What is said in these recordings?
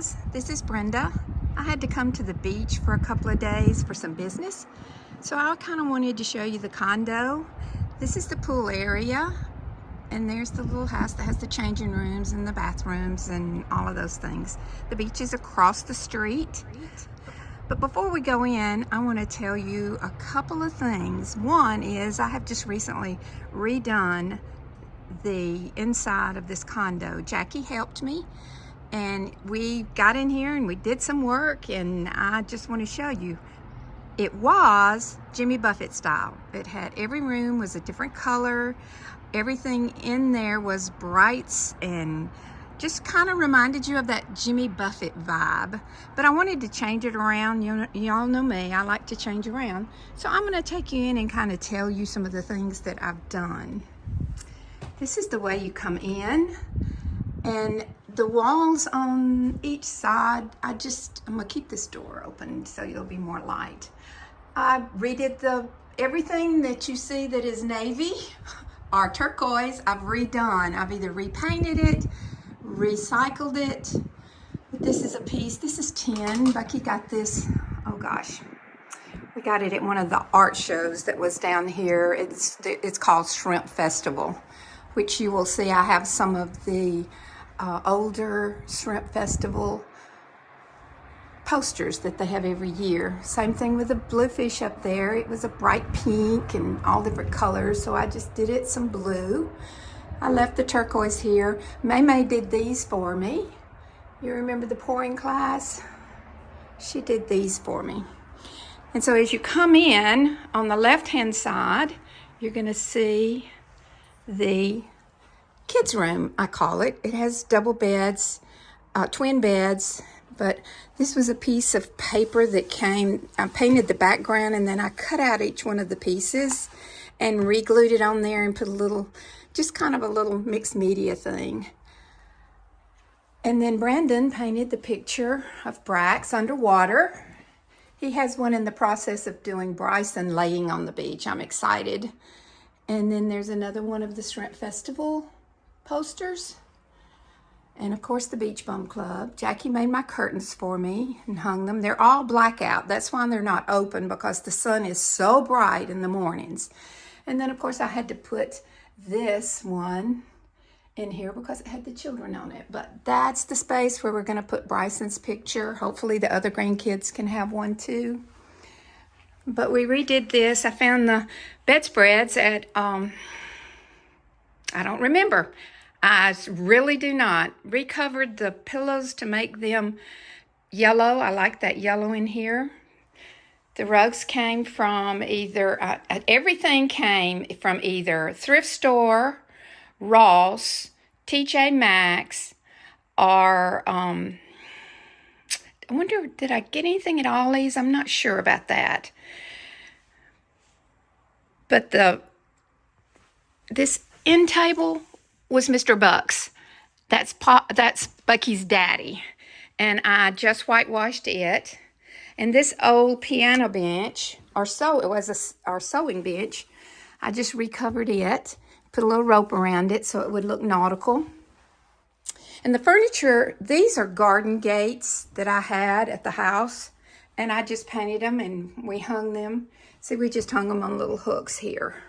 guys, this is Brenda. I had to come to the beach for a couple of days for some business, so I kind of wanted to show you the condo. This is the pool area, and there's the little house that has the changing rooms and the bathrooms and all of those things. The beach is across the street. But before we go in, I want to tell you a couple of things. One is I have just recently redone the inside of this condo. Jackie helped me, and we got in here and we did some work, and I just want to show you. It was Jimmy Buffett style. It had, every room was a different color. Everything in there was brights and just kind of reminded you of that Jimmy Buffett vibe. But I wanted to change it around. Y'all know me, I like to change around. So I'm going to take you in and kind of tell you some of the things that I've done. This is the way you come in, and the walls on each side, I'm gonna keep this door open so you'll be more light. I redid everything that you see that is navy or turquoise, I've redone. I've either repainted it, recycled it. But this is a piece, this is 10. Becky got this, oh gosh. We got it at one of the art shows that was down here. It's called Shrimp Festival, which you will see I have some of the older Shrimp Festival posters that they have every year. Same thing with the bluefish up there. It was a bright pink and all different colors, so I just did it some blue. I left the turquoise here. May did these for me. You remember the pouring class? She did these for me. And so as you come in, on the left-hand side, you're gonna see the kids' room, I call it. It has double beds, twin beds, but this was a piece of paper that came, I painted the background, and then I cut out each one of the pieces and re-glued it on there and put a little, just kind of a little mixed media thing. And then Brandon painted the picture of Brax underwater. He has one in the process of doing Bryson laying on the beach. I'm excited. And then there's another one of the Shrimp Festival posters. And of course the Beach Bum Club. Jackie made my curtains for me and hung them. They're all blackout. That's why they're not open, because the sun is so bright in the mornings. And then of course I had to put this one in here because it had the children on it. But that's the space where we're going to put Bryson's picture. Hopefully the other grandkids can have one too. But we redid this. I found the bedspreads at, I don't remember. I really do not. Recovered the pillows to make them yellow. I like that yellow in here. The rugs came from either, everything came from either thrift store, Ross, TJ Maxx, or I wonder, did I get anything at Ollie's? I'm not sure about that. But this end table was Mr. Buck's. That's Bucky's daddy. And I just whitewashed it. And this old piano bench, it was our sewing bench, I just recovered it, put a little rope around it so it would look nautical. And the furniture, these are garden gates that I had at the house, and I just painted them and we hung them. See, we just hung them on little hooks here.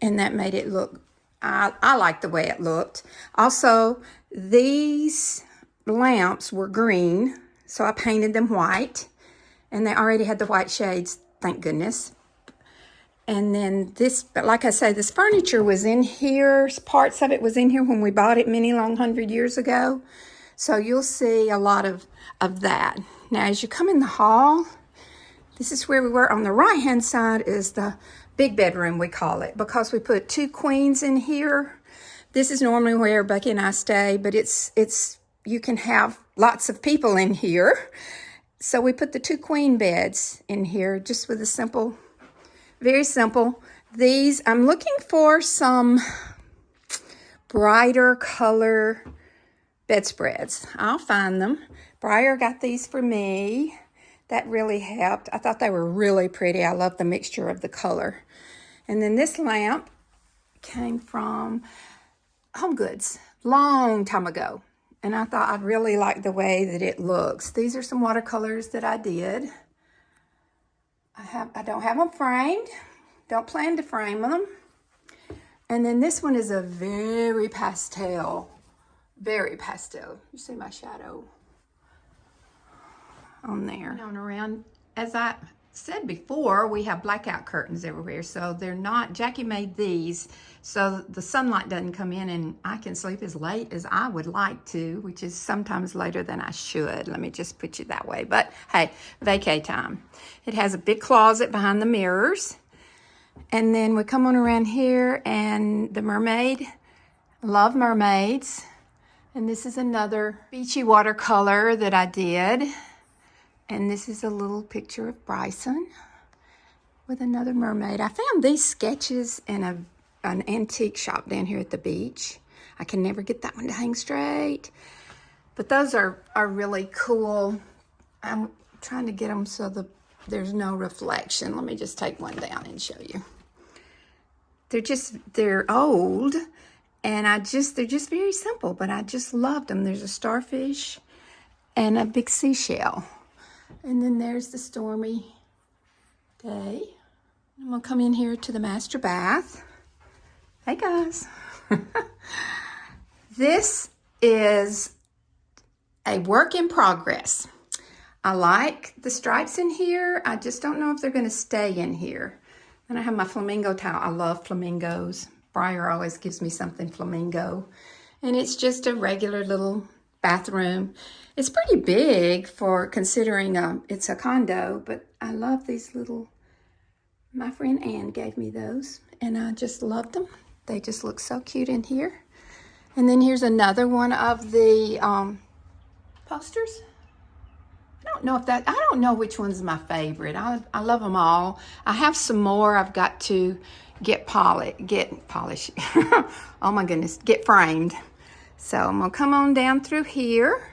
And that made it look, I like the way it looked. Also, these lamps were green, so I painted them white, and they already had the white shades, thank goodness. And then this, but like I say, this furniture was in here. Parts of it was in here when we bought it many long 100 years ago. So you'll see a lot of that. Now, as you come in the hall, this is where we were. On the right-hand side is the big bedroom, we call it, because we put 2 queens in here. This is normally where Becky and I stay, but you can have lots of people in here. So we put the 2 queen beds in here, just with a simple, very simple. These, I'm looking for some brighter color bedspreads. I'll find them. Briar got these for me. That really helped. I thought they were really pretty. I love the mixture of the color. And then this lamp came from Home Goods, long time ago. And I thought I'd really like the way that it looks. These are some watercolors that I did. I don't have them framed. Don't plan to frame them. And then this one is a very pastel. Very pastel. You see my shadow on there. On around, as I said before, we have blackout curtains everywhere, so they're not, Jackie made these so the sunlight doesn't come in and I can sleep as late as I would like to, which is sometimes later than I should. Let me just put it that way. But hey, vacay time. It has a big closet behind the mirrors. And then we come on around here and the mermaid. Love mermaids. And this is another Beachy watercolor that I did. And this is a little picture of Bryson with another mermaid. I found these sketches in an antique shop down here at the beach. I can never get that one to hang straight. But those are really cool. I'm trying to get them so there's no reflection. Let me just take one down and show you. They're old, and they're just very simple, but I just loved them. There's a starfish and a big seashell. And then there's the stormy day. I'm gonna come in here to the master bath. Hey guys. This is a work in progress. I like the stripes in here. I just don't know if they're gonna stay in here. And I have my flamingo towel. I love flamingos. Briar always gives me something flamingo. And it's just a regular little bathroom. It's pretty big for considering it's a condo, but I love these little, my friend Ann gave me those and I just loved them. They just look so cute in here. And then here's another one of the posters. I don't know which one's my favorite. I love them all. I have some more I've got to get polished. Oh my goodness, get framed. So I'm gonna come on down through here.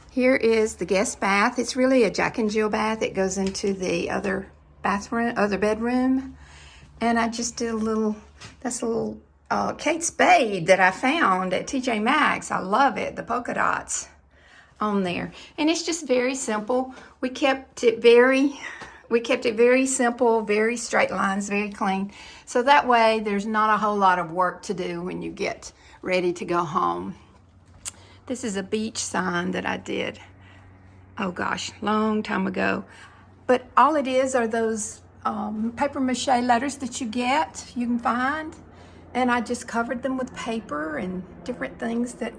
Here is the guest bath. It's really a Jack and Jill bath. It goes into the other bedroom. And I just did that's a little Kate Spade that I found at TJ Maxx. I love it, the polka dots on there. And it's just very simple. We kept it very simple, very straight lines, very clean. So that way there's not a whole lot of work to do when you get ready to go home. This is a beach sign that I did, oh gosh, long time ago. But all it is are those paper mache letters that you can find. And I just covered them with paper and different things that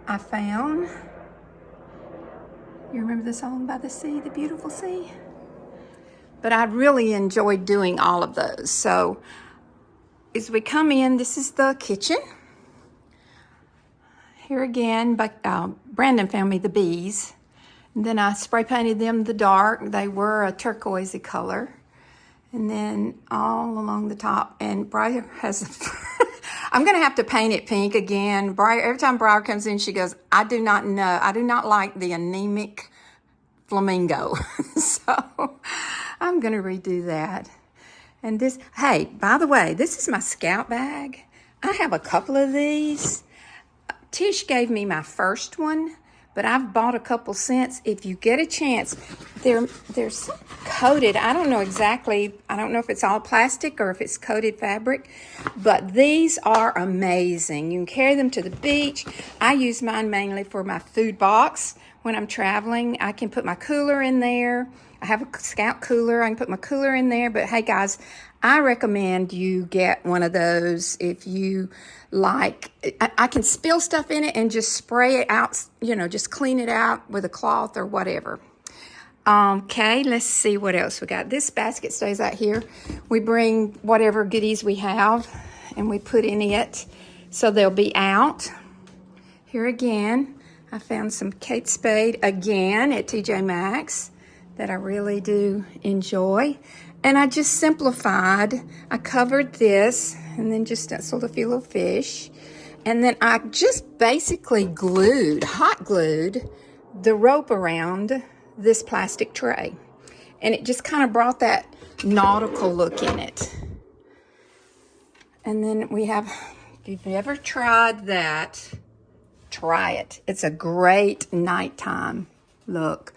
I found. You remember the song by the sea, the beautiful sea? But I really enjoyed doing all of those. So as we come in, this is the kitchen. Here again, Brandon found me the bees. And then I spray painted them the dark. They were a turquoisey color. And then all along the top. And Briar has I'm going to have to paint it pink again. Every time Briar comes in, she goes, I do not like the anemic flamingo. So I'm going to redo that. And this, hey, by the way, this is my scout bag. I have a couple of these. Tish gave me my first one, but I've bought a couple since. If you get a chance, they're coated. I don't know exactly. I don't know if it's all plastic or if it's coated fabric, but these are amazing. You can carry them to the beach. I use mine mainly for my food box when I'm traveling. I can put my cooler in there. I have a Scout cooler. I can put my cooler in there. But hey, guys, I recommend you get one of those if you like. I can spill stuff in it and just spray it out, just clean it out with a cloth or whatever. Okay, let's see what else we got. This basket stays out here. We bring whatever goodies we have and we put in it so they'll be out. Here again, I found some Kate Spade again at TJ Maxx that I really do enjoy. And I just simplified. I covered this and then just sold a few little fish. And then I just basically hot glued the rope around this plastic tray. And it just kind of brought that nautical look in it. And then we have, if you've ever tried that try it. It's a great nighttime look.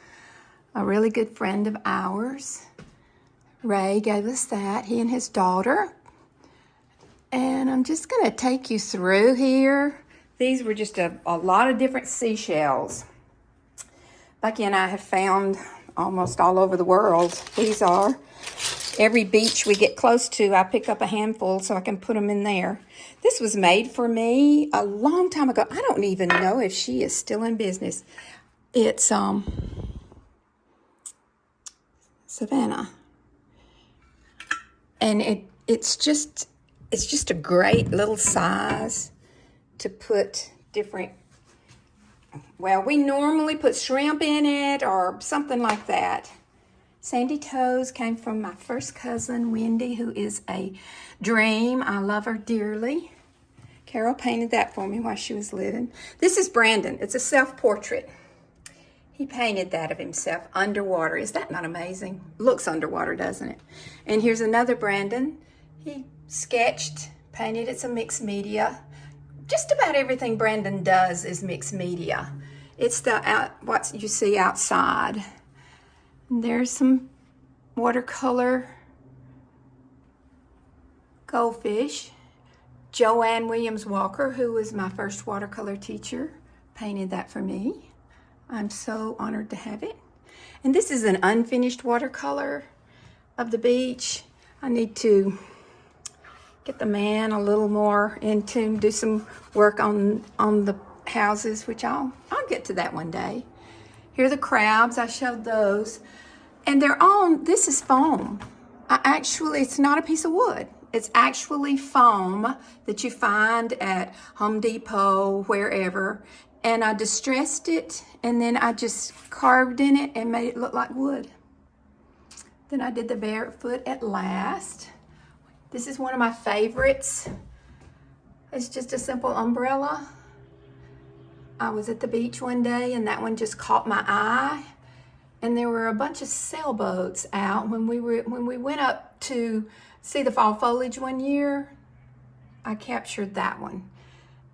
A really good friend of ours, Ray, gave us that, he and his daughter. And I'm just going to take you through here. These were just a lot of different seashells. Becky and I have found almost all over the world. These are. Every beach we get close to, I pick up a handful so I can put them in there. This was made for me a long time ago. I don't even know if she is still in business. It's Savannah. And it's just a great little size to put different, well, we normally put shrimp in it or something like that. Sandy Toes came from my first cousin, Wendy, who is a dream. I love her dearly. Carol painted that for me while she was living. This is Brandon. It's a self-portrait. He painted that of himself underwater. Is that not amazing? Looks underwater, doesn't it? And here's another Brandon. He sketched, painted. It's a mixed media. Just about everything Brandon does is mixed media. It's what you see outside. There's some watercolor goldfish. Joanne Williams Walker, who was my first watercolor teacher, painted that for me. I'm so honored to have it. And this is an unfinished watercolor of the beach. I need to get the man a little more in tune, do some work on the houses, which I'll get to that one day. Here are the crabs. I showed those. And they're on, this is foam. It's not a piece of wood. It's actually foam that you find at Home Depot, wherever. And I distressed it, and then I just carved in it and made it look like wood. Then I did the barefoot at last. This is one of my favorites. It's just a simple umbrella. I was at the beach one day, and that one just caught my eye. And there were a bunch of sailboats out when we went up to see the fall foliage one year. I captured that one.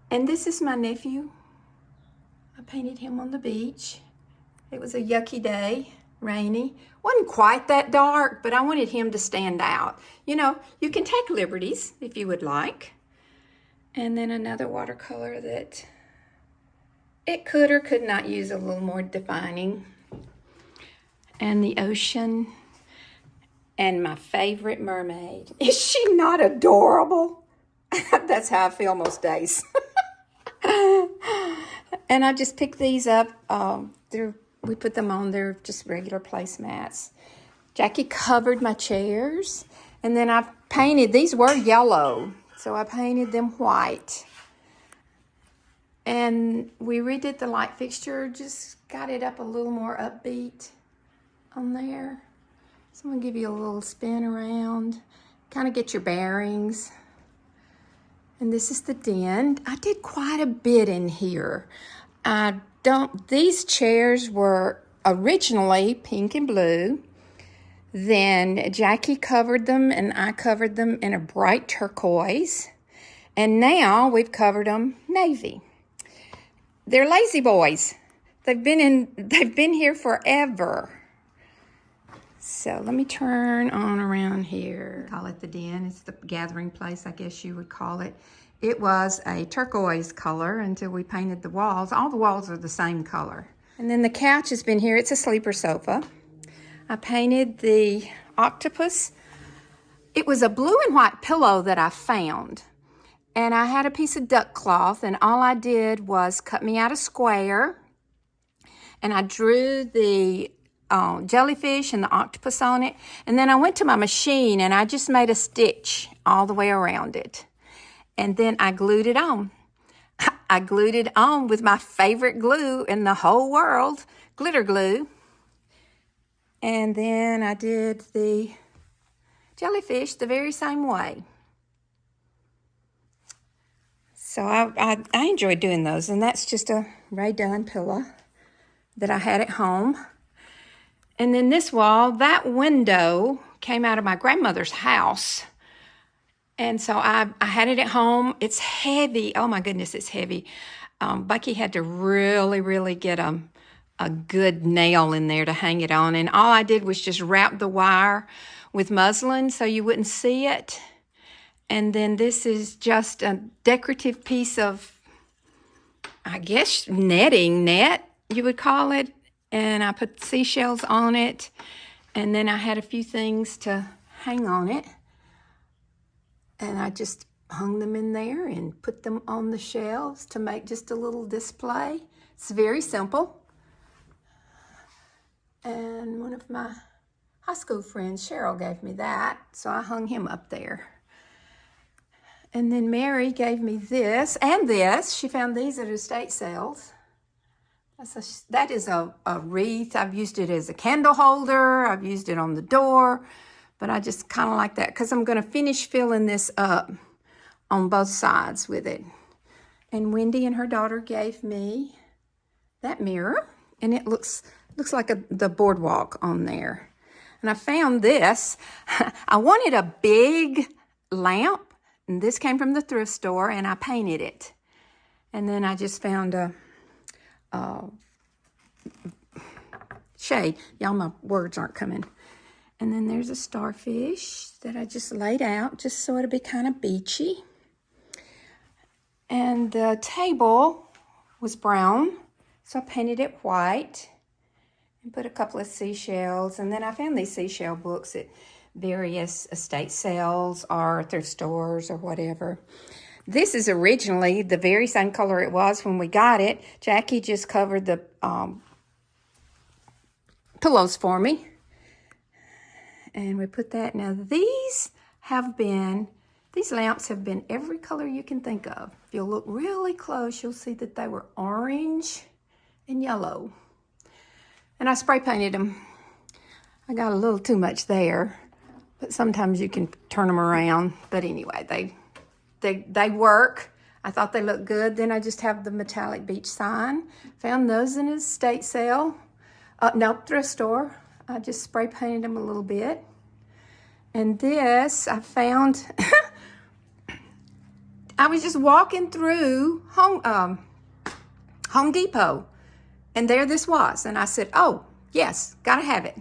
And this is my nephew. I painted him on the beach. It was a yucky day, rainy. Wasn't quite that dark, but I wanted him to stand out. You know, you can take liberties if you would like. And then another watercolor that it could or could not use a little more defining. And the ocean, and my favorite mermaid. Is she not adorable? That's how I feel most days. And I just picked these up. We put them on, they're just regular placemats. Jackie covered my chairs, and then I painted, these were yellow, so I painted them white. And we redid the light fixture, just got it up a little more upbeat on there. So I'm gonna give you a little spin around, kind of get your bearings. And this is the den. I did quite a bit in here. These chairs were originally pink and blue. Then Jackie covered them and I covered them in a bright turquoise. And now we've covered them navy. They're lazy boys. They've been here forever. So let me turn on around here. Call it the den. It's the gathering place, I guess you would call it. It was a turquoise color until we painted the walls. All the walls are the same color. And then the couch has been here. It's a sleeper sofa. I painted the octopus. It was a blue and white pillow that I found. And I had a piece of duck cloth, and all I did was cut me out a square. And I drew the jellyfish and the octopus on it. And then I went to my machine and I just made a stitch all the way around it. And then I glued it on. I glued it on with my favorite glue in the whole world, glitter glue. And then I did the jellyfish the very same way. So I enjoyed doing those. And that's just a Rae Dunn pillow that I had at home. And then this wall, that window came out of my grandmother's house. And so I had it at home. It's heavy. Oh my goodness, it's heavy. Becky had to really, really get a good nail in there to hang it on. And all I did was just wrap the wire with muslin so you wouldn't see it. And then this is just a decorative piece of, I guess, net, you would call it. And I put seashells on it. And then I had a few things to hang on it. And I just hung them in there and put them on the shelves to make just a little display. It's very simple. And one of my high school friends, Cheryl, gave me that, so I hung him up there. And then Mary gave me this and this. She found these at estate sales. That is a wreath. I've used it as a candle holder. I've used it on the door. But I just kind of like that because I'm going to finish filling this up on both sides with it. And Wendy and her daughter gave me that mirror. And it looks like the boardwalk on there. And I found this. I wanted a big lamp. And this came from the thrift store. And I painted it. And then I just found a shade. Y'all, my words aren't coming. And then there's a starfish that I just laid out just so it'll be kind of beachy. And the table was brown, so I painted it white and put a couple of seashells. And then I found these seashell books at various estate sales or thrift stores or whatever. This is originally the very same color it was when we got it. Jackie just covered the pillows for me. And we put that. Now these lamps have been every color you can think of. If you'll look really close, you'll see that they were orange and yellow. And I spray painted them. I got a little too much there, but sometimes you can turn them around. But anyway, they work. I thought they looked good. Then I just have the metallic beach sign. Found those in a estate sale. Nope, thrift store. I just spray painted them a little bit. And this I found, I was just walking through Home Depot, and there this was. And I said, oh, yes, gotta have it.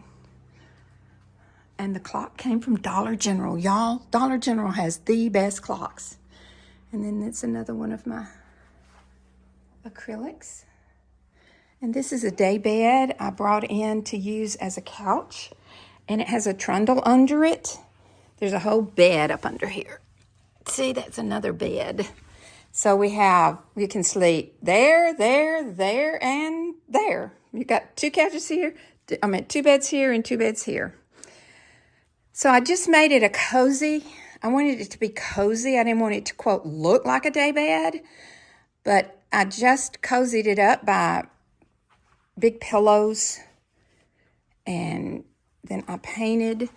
And the clock came from Dollar General. Y'all, Dollar General has the best clocks. And then it's another one of my acrylics. And this is a day bed I brought in to use as a couch. And it has a trundle under it. There's a whole bed up under here. See, that's another bed. So you can sleep there, and there. You got two couches here. Two beds here and two beds here. So I just made it a cozy. I wanted it to be cozy. I didn't want it to, quote, look like a day bed. But I just cozied it up by big pillows, and then I painted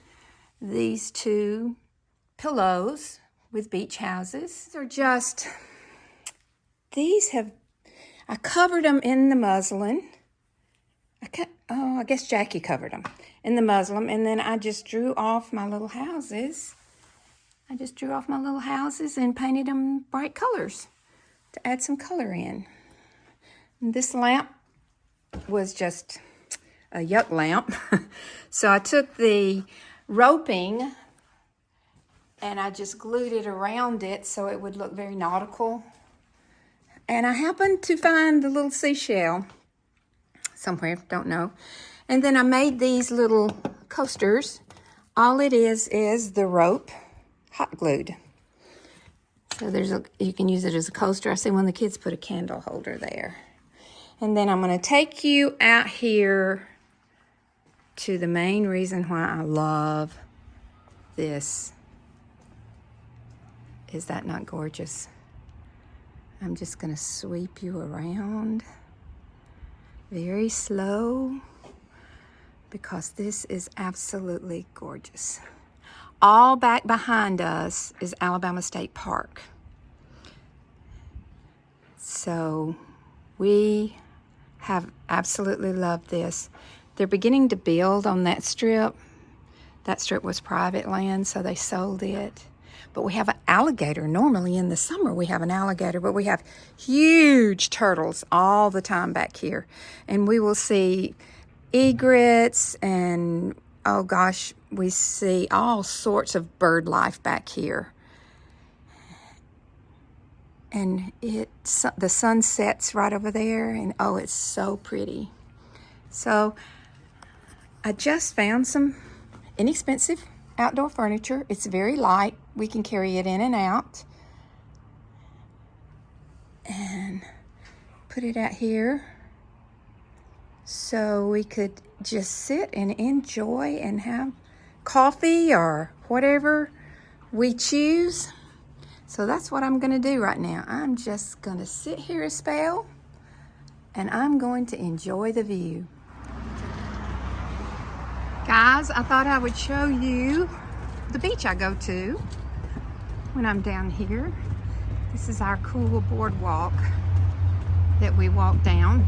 these two pillows with beach houses. I covered them in the muslin. I guess Jackie covered them in the muslin, and then I just drew off my little houses. And painted them bright colors to add some color in. And this lamp was just a yuck lamp. So I took the roping and I just glued it around it so it would look very nautical. And I happened to find the little seashell somewhere, don't know. And then I made these little coasters. All it is the rope hot glued. So you can use it as a coaster. I see one of the kids put a candle holder there. And then I'm going to take you out here to the main reason why I love this. Is that not gorgeous? I'm just going to sweep you around very slow because this is absolutely gorgeous. All back behind us is Alabama State Park. So we have absolutely loved this. They're beginning to build on that strip. That strip was private land, so they sold it. but we have an alligator. Normally in the summer we have an alligator, but we have huge turtles all the time back here. And we will see egrets and, oh gosh, we see all sorts of bird life back here. And the sun sets right over there, and oh, it's so pretty. So I just found some inexpensive outdoor furniture. It's very light. We can carry it in and out. And put it out here so we could just sit and enjoy and have coffee or whatever we choose. So that's what I'm gonna do right now. I'm just gonna sit here a spell and I'm going to enjoy the view. Guys, I thought I would show you the beach I go to when I'm down here. This is our cool boardwalk that we walk down.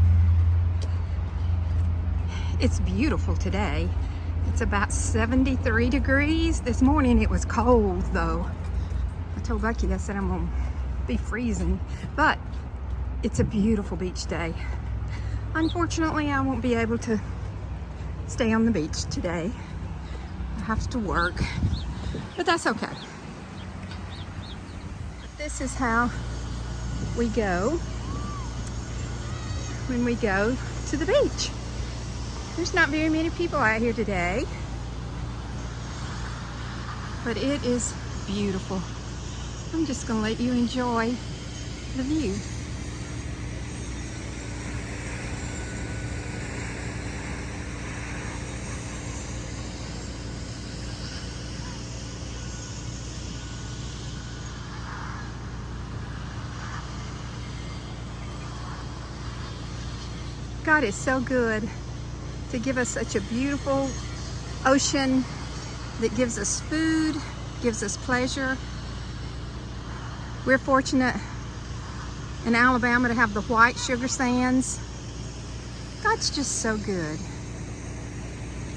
It's beautiful today. It's about 73 degrees. This morning it was cold though. I told Becky, I said I'm gonna be freezing, but it's a beautiful beach day. Unfortunately, I won't be able to stay on the beach today. I have to work, but that's okay. This is how we go when we go to the beach. There's not very many people out here today, but it is beautiful. I'm just gonna let you enjoy the view. God is so good to give us such a beautiful ocean that gives us food, gives us pleasure. We're fortunate in Alabama to have the white sugar sands. God's just so good.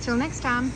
Till next time.